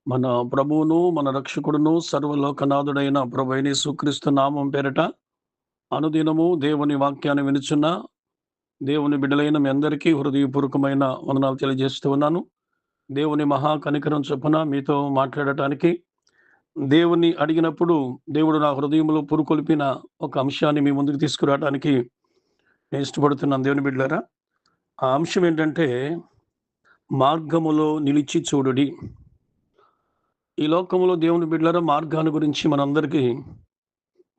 మన ప్రభువును, మన రక్షకుడును, సర్వలోకనాథుడైన ప్రభువైన యేసుక్రీస్తు నామం పేరట అనుదినము దేవుని వాక్యాన్ని వినుచున్న దేవుని బిడ్డలైన మీ అందరికీ హృదయపూర్వకమైన వందనాలు తెలియజేస్తూ ఉన్నాను. దేవుని మహా కనికరం చొప్పున మీతో మాట్లాడటానికి దేవుని అడిగినప్పుడు దేవుడు నా హృదయంలో పురుకొల్పిన ఒక అంశాన్ని మీ ముందుకు తీసుకురావడానికి నేను ఇష్టపడుతున్నాను దేవుని బిడ్డలారా. ఆ అంశం ఏంటంటే మార్గములో నిలిచి చూడుడి. ఈ లోకంలో దేవుని బిడ్డలారా మార్గాన్ని గురించి మనందరికీ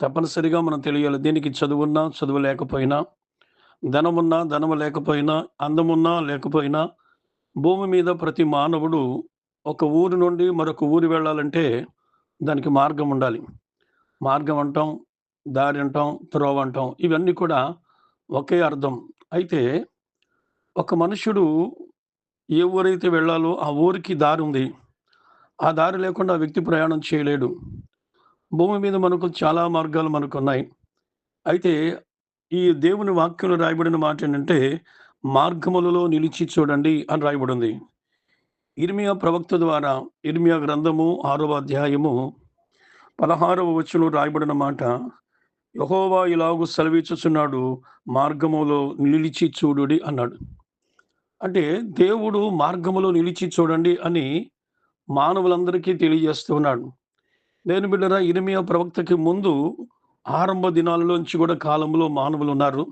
తప్పనిసరిగా మనం తెలియాలి. దీనికి చదువున్నా, చదువు లేకపోయినా, ధనమున్నా, ధనము లేకపోయినా, అందమున్నా, లేకపోయినా, భూమి మీద ప్రతి మానవుడు ఒక ఊరు నుండి మరొక ఊరు వెళ్ళాలంటే దానికి మార్గం ఉండాలి. మార్గం అంటాం, దారి అంటాం, త్రోవ అంటాం. ఇవన్నీ కూడా ఒకే అర్థం. అయితే ఒక మనుష్యుడు ఏ ఊరైతే వెళ్ళాలో ఆ ఊరికి దారుంది. ఆ దారి లేకుండా ఆ వ్యక్తి ప్రయాణం చేయలేడు. భూమి మీద మనకు చాలా మార్గాలు మనకున్నాయి. అయితే ఈ దేవుని వాక్యంలో రాయబడిన మాటేంటంటే, మార్గములలో నిలిచి చూడండి అని రాయబడింది. యిర్మీయా ప్రవక్త ద్వారా యిర్మీయా గ్రంథము 6వ అధ్యాయము 16వ వచనంలో రాయబడిన మాట, యెహోవా ఇలాగు సెలవిచ్చుచున్నాడు, మార్గములో నిలిచి చూడుడి అన్నాడు. అంటే దేవుడు మార్గములో నిలిచి చూడండి అని మానవులందరికీ తెలియజేస్తూ ఉన్నాడు. దేవుని బిడ్డలారా, యిర్మీయా ప్రవక్తకి ముందు ఆరంభ దినాలలోంచి కూడా కాలంలో మానవులున్నారు.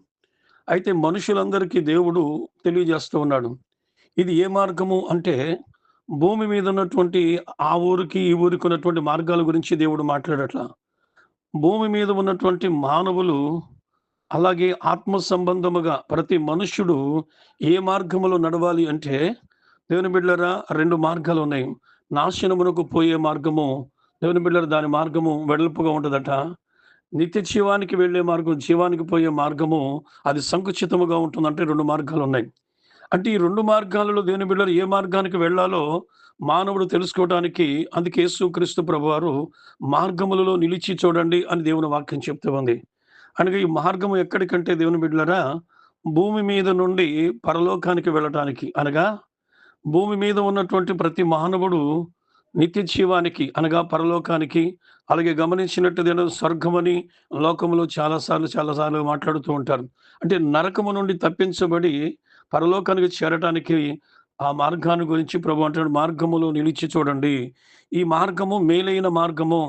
అయితే మనుషులందరికీ దేవుడు తెలియజేస్తూ ఉన్నాడు. ఇది ఏ మార్గము అంటే, భూమి మీద ఉన్నటువంటి ఆ ఊరికి, ఈ ఊరికి ఉన్నటువంటి మార్గాల గురించి దేవుడు మాట్లాడట్ల. భూమి మీద ఉన్నటువంటి మానవులు, అలాగే ఆత్మ సంబంధముగా ప్రతి మనుష్యుడు ఏ మార్గములో నడవాలి అంటే, దేవుని బిడ్డలారా 2 మార్గాలున్నాయి. నాశనమునకు పోయే మార్గము, దేవుని బిడ్డలారా దాని మార్గము వెడల్పుగా ఉంటదట. నిత్య జీవానికి వెళ్ళే మార్గం, జీవానికి పోయే మార్గము అది సంకుచితముగా ఉంటుందంటే 2 మార్గాలున్నాయి. అంటే ఈ 2 మార్గాలలో దేవుని బిడ్డలారా ఏ మార్గానికి వెళ్ళాలో మానవుడు తెలుసుకోవటానికి అందుకే యేసుక్రీస్తు ప్రభువారు మార్గములలో నిలిచి చూడండి అని దేవుని వాక్యం చెప్తూ ఉంది. అనగా ఈ మార్గము ఎక్కడికంటే దేవుని బిడ్డలారా, భూమి మీద నుండి పరలోకానికి వెళ్ళటానికి. అనగా భూమి మీద ఉన్నటువంటి ప్రతి మానవుడు నిత్య జీవానికి అనగా పరలోకానికి, అలాగే గమనించినట్టుదేనా స్వర్గమని లోకంలో చాలా సార్లు మాట్లాడుతూ ఉంటారు. అంటే నరకము నుండి తప్పించబడి పరలోకానికి చేరటానికి ఆ మార్గాన్ని గురించి ప్రభు అంటాడు, మార్గములో నిలిచి చూడండి. ఈ మార్గము మేలైన మార్గము.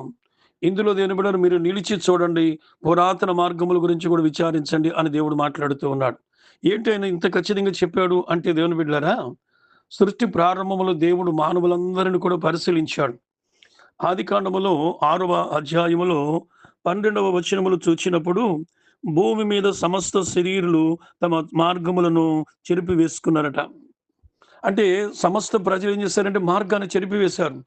ఇందులో దేని బిడ్డలారా మీరు నిలిచి చూడండి. పురాతన మార్గముల గురించి కూడా విచారించండి అని దేవుడు మాట్లాడుతూ ఉన్నాడు. ఏంటి ఆయన ఇంత ఖచ్చితంగా చెప్పాడు అంటే దేవుని బిడ్డలారా, సృష్టి ప్రారంభములో దేవుడు మానవులందరిని కూడా పరిశీలించాడు. ఆదికాండములో 6వ అధ్యాయములో 12వ వచనములు చూచినప్పుడు, భూమి మీద సమస్త శరీరులు తమ మార్గములను చెరిపివేసుకున్నారట. అంటే సమస్త ప్రజలు ఏం చేశారంటే మార్గాన్ని చెరిపివేశారు.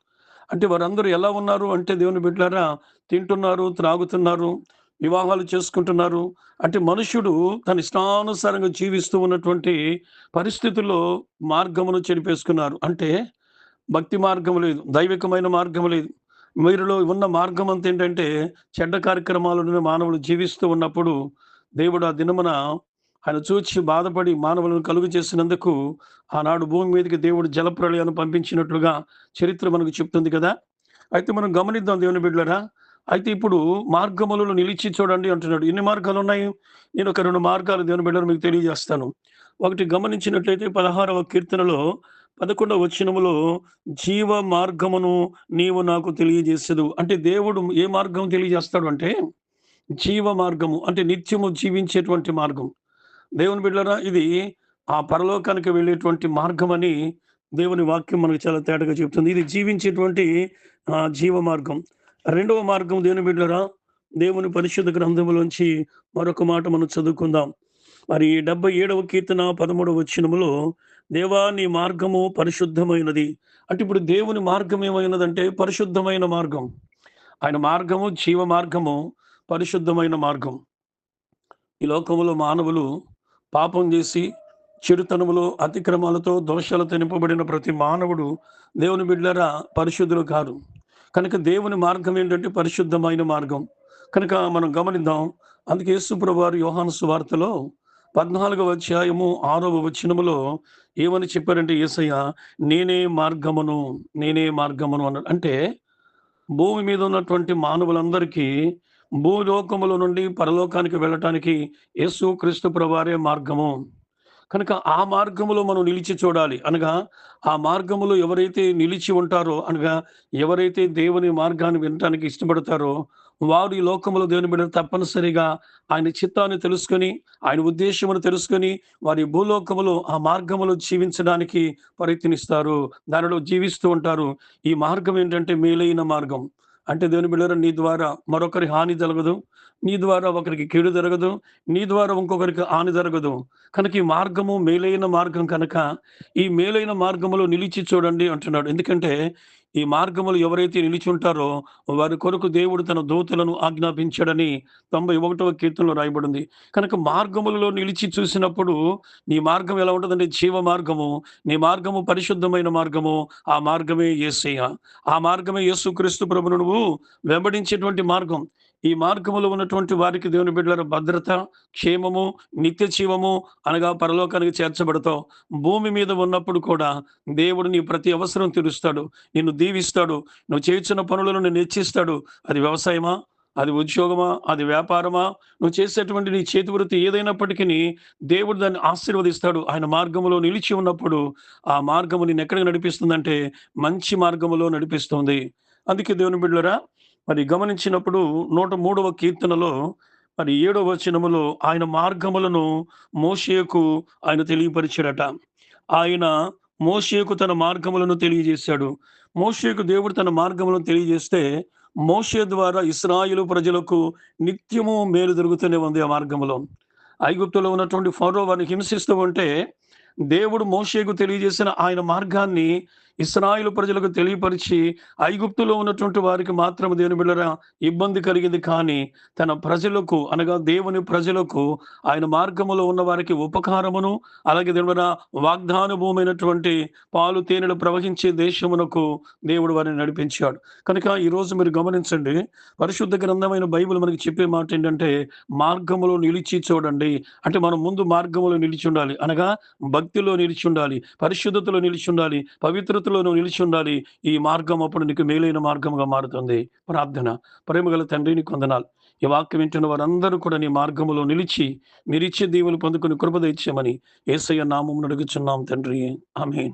అంటే వారందరూ ఎలా ఉన్నారు అంటే దేవుని బిడ్డలారా, తింటున్నారు, త్రాగుతున్నారు, వివాహాలు చేసుకుంటున్నారు. అంటే మనుష్యుడు తన ఇష్టానుసారంగా జీవిస్తూ ఉన్నటువంటి పరిస్థితుల్లో మార్గమును చెరిపేసుకున్నారు. అంటే భక్తి మార్గం లేదు, దైవికమైన మార్గం లేదు. వీరిలో ఉన్న మార్గం అంతా ఏంటంటే చెడ్డ కార్యక్రమాలను మానవులు జీవిస్తూ ఉన్నప్పుడు దేవుడు ఆ దినమున ఆయన చూచి బాధపడి మానవులను కలుగు చేసినందుకు ఆనాడు భూమి మీదకి దేవుడు జలప్రళయాన్ని పంపించినట్లుగా చరిత్ర మనకు చెప్తుంది కదా. అయితే మనం గమనిద్దాం దేవుని బిడ్డలారా. అయితే ఇప్పుడు మార్గములలో నిలిచి చూడండి అంటున్నాడు. ఎన్ని మార్గాలు ఉన్నాయి? నేను ఒక 2 మార్గాలు దేవుని బిడ్డలు మీకు తెలియజేస్తాను. ఒకటి గమనించినట్లయితే 16వ కీర్తనలో 11వ వచనములో, జీవ మార్గమును నీవు నాకు తెలియజేసెదు. అంటే దేవుడు ఏ మార్గం తెలియజేస్తాడు అంటే, జీవ మార్గము అంటే నిత్యము జీవించేటువంటి మార్గం. దేవుని బిడ్డలారా, ఇది ఆ పరలోకానికి వెళ్ళేటువంటి మార్గమని దేవుని వాక్యం మనకు చాలా తేటగా చెప్తుంది. ఇది జీవించేటువంటి జీవ మార్గం. రెండవ మార్గం దేవుని బిడ్డలారా, దేవుని పరిశుద్ధ గ్రంథములోంచి మరొక మాట మనం చదువుకుందాం. మరి 77వ కీర్తన 13వ వచనములో, దేవా నీ మార్గము పరిశుద్ధమైనది. అంటే ఇప్పుడు దేవుని మార్గం ఏమైనదంటే పరిశుద్ధమైన మార్గం. ఆయన మార్గము జీవ మార్గము, పరిశుద్ధమైన మార్గం. ఈ లోకములో మానవులు పాపం చేసి చెడుతనములో అతిక్రమాలతో దోషాలతో నింపబడిన ప్రతి మానవుడు దేవుని బిడ్డలారా పరిశుద్ధులు కారు. కనుక దేవుని మార్గం ఏంటంటే పరిశుద్ధమైన మార్గం. కనుక మనం గమనిద్దాం. అందుకే యేసు ప్రభువారు యోహాను సువార్తలో 14వ అధ్యాయము 6వ వచనములో ఏమని చెప్పారంటే యేసయ్య, నేనే మార్గమును, నేనే మార్గమును అన్నాడు. అంటే భూమి మీద ఉన్నటువంటి మానవులందరికీ భూలోకములో నుండి పరలోకానికి వెళ్ళటానికి యేసుక్రీస్తు ప్రభువారే మార్గము. కనుక ఆ మార్గములో మనం నిలిచి చూడాలి. అనగా ఆ మార్గములో ఎవరైతే నిలిచి ఉంటారో, అనగా ఎవరైతే దేవుని మార్గాన్ని వినటానికి ఇష్టపడతారో, వారు ఈ లోకములో దేవుని బిడ్డలు తప్పనిసరిగా ఆయన చిత్తాన్ని తెలుసుకొని, ఆయన ఉద్దేశ్యమును తెలుసుకొని, వారి భూలోకములో ఆ మార్గములో జీవించడానికి ప్రయత్నిస్తారు. దానిలో జీవిస్తూ ఉంటారు. ఈ మార్గం ఏంటంటే మేలైన మార్గం. అంటే దేవుని బిడ్డలారా, నీ ద్వారా మరొకరి హాని జరగదు. నీ ద్వారా ఒకరికి కీడు జరగదు. నీ ద్వారా ఇంకొకరికి హాని జరగదు. కనుక ఈ మార్గము మేలైన మార్గం కనుక, ఈ మేలైన మార్గములో నిలిచి చూడండి అంటున్నాడు. ఎందుకంటే, ఈ మార్గములో ఎవరైతే నిలిచుంటారో, వారి కొరకు దేవుడు తన దూతలను ఆజ్ఞాపించాడని 91వ కీర్తనలో రాయబడింది. కనుక మార్గములలో నిలిచి చూసినప్పుడు, నీ మార్గం ఎలా ఉంటదంటే జీవ మార్గము. నీ మార్గము పరిశుద్ధమైన మార్గము. ఆ మార్గమే యేసయ్య. ఆ మార్గమే యేసుక్రీస్తు ప్రభువును నువ్వు వెంబడించేటువంటి మార్గం. ఈ మార్గములో ఉన్నటువంటి వారికి దేవుని బిడ్డలారా భద్రత, క్షేమము, నిత్య జీవము, అనగా పరలోకానికి చేర్చబడతావు. భూమి మీద ఉన్నప్పుడు కూడా దేవుడు నీ ప్రతి అవసరం తీరుస్తాడు. నిన్ను దీవిస్తాడు. నువ్వు చేయుచున్న పనులను నిన్ను హెచ్చిస్తాడు. అది వ్యవసాయమా? అది ఉద్యోగమా? అది వ్యాపారమా? నువ్వు చేసేటువంటి నీ చేతి వృత్తి ఏదైనప్పటికిని దేవుడు దాన్ని ఆశీర్వదిస్తాడు. ఆయన మార్గములో నిలిచి ఉన్నప్పుడు ఆ మార్గము నిన్నెక్కడికి నడిపిస్తుందంటే మంచి మార్గములో నడిపిస్తుంది. అందుకే దేవుని బిడ్డలారా, మరి గమనించినప్పుడు 103వ కీర్తనలో మరి 7వ వచనములో ఆయన మార్గములను మోషేకు ఆయన తెలియపరిచాడట. ఆయన మోషేకు తన మార్గములను తెలియజేశాడు. మోషేకు దేవుడు తన మార్గములను తెలియజేస్తే, మోషే ద్వారా ఇశ్రాయేలు ప్రజలకు నిత్యము మేలు జరుగుతూనే ఉంది ఆ మార్గములో. ఐగుప్తులో ఉన్నటువంటి ఫరో వారిని హింసిస్తూ ఉంటే, దేవుడు మోషేకు తెలియజేసిన ఆయన మార్గాన్ని ఇశ్రాయేలు ప్రజలకు తెలియపరిచి, ఐగుప్తులో ఉన్నటువంటి వారికి మాత్రం దేవుని బిడ్డలారా ఇబ్బంది కలిగింది కానీ, తన ప్రజలకు అనగా దేవుని ప్రజలకు ఆయన మార్గములో ఉన్న వారికి ఉపకారమును, అలాగే దేవుడా వాగ్దాన భూమైనటువంటి పాలు తేనెలు ప్రవహించే దేశమునకు దేవుడు వారిని నడిపించాడు. కనుక ఈరోజు మీరు గమనించండి, పరిశుద్ధ గ్రంథమైన బైబిల్ మనకి చెప్పే మాట ఏంటంటే, మార్గములో నిలిచి చూడండి. అంటే మనం ముందు మార్గములో నిలిచి ఉండాలి. అనగా భక్తిలో నిలిచి ఉండాలి, పరిశుద్ధతలో నిలిచి ఉండాలి, పవిత్రతలో నువ్వు నిలిచి ఉండాలి. ఈ మార్గం అప్పుడు నీకు మేలైన మార్గముగా మారుతుంది. ప్రార్థన. ప్రేమగల తండ్రి నీకు వందనాలు. ఈ వాక్యం వింటున్న వారందరూ కూడా నీ మార్గములో నిలిచి మీరిచ్చే దీవెనలు పొందుకుని కృప దయచేయమని యేసయ్య నామమున అడుగుచున్నాం తండ్రి. ఆమేన్.